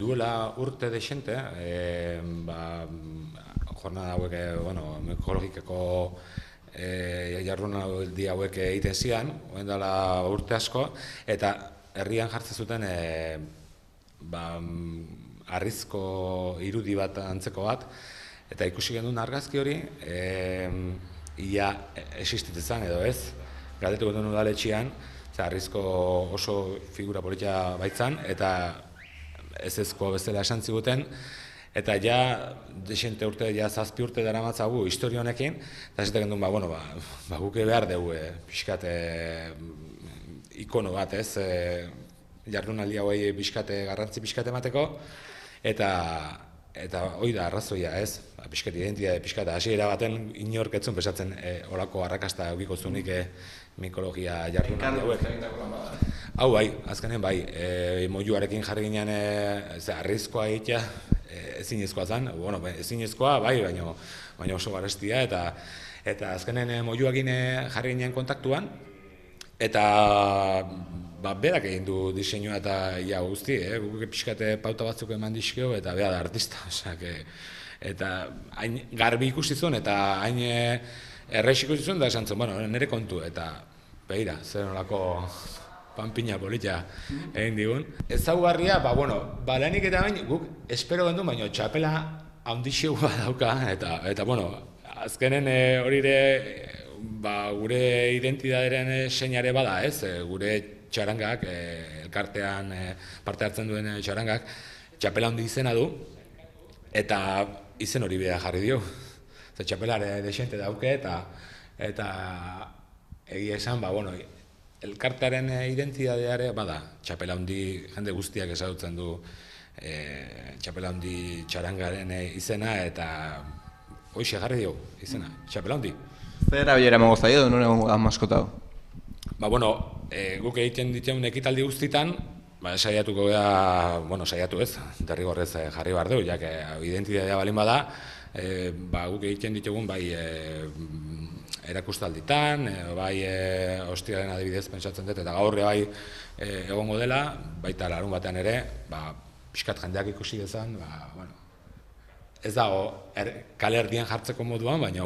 Duela urte desente, jornada hauek, ekologikeko jardunaldi hauek egiten zian, orain dela urte asko, eta herrian jartzen zuten harrizko irudi bat antzeko bat, eta ikusi genuen argazki hori, ia existitzen zen edo ez, galdetu genuen udaletxean, harrizko oso figura polita baitzan, eta ezezko bezala esan ziguten, eta ja, desente urte, ja zazpi urte dara matzagu historia honekin, eta esaten genduen, guke behar dugu, pixkat ikono bat, ez, jardunaldi hauei garrantzi pixkat emateko, eta hori da arrazoia, ez, pixkat identitate, pixkat hasiera baten inork etzun pesatzen olako arrakasta eukiko zunik mikologia jardunaldi hauek. Hau bai, azkenen bai, moiluarekin jarri ginen arrizkoa egitea ezinezkoa zen, ezinezkoa bai, baina oso garestia, eta azkenen moiluarekin jarri ginen kontaktuan, eta berak egin du diseinua eta ia guzti, guk pixkate pauta batzuk eman dizkio, eta bera da artista, eta hain garbi ikusi zuen, eta hain erreix ikusi zuen, da esan zuen, nire kontu, eta behira, zer nolako panpina polita egin digun. Ezaugarria, lehenik eta bain, guk espero gendu, baina txapela handixeu dauka, eta azkenen hori gure identitatearen seinare bada, ez, gure txarangak, elkartean parte hartzen duen txarangak, txapela handi izena du, eta izen hori bidea jarri dio. Txapelare desente dauke, eta egia esan, elkartearen identitateare bada, txapela handi jende guztiak ezagutzen du txapela handi txarangaren izena, eta hoxe jarri dio izena, txapela handi. Zer erabilera emango zaio edo non maskota hau? Guk egiten dituen ekitaldi guztitan, saiatuko gara, saiatu ez, derrigorrez jarri behar du, jak identitatea balin bada, guk egiten ditugun erakustalditan, bai Ostiaren adibidez pentsatzen dut, eta gaur bai egongo dela, baita larun batean ere, pixkat jendeak ikusi dezan, ez dago kale erdien jartzeko moduan, baina,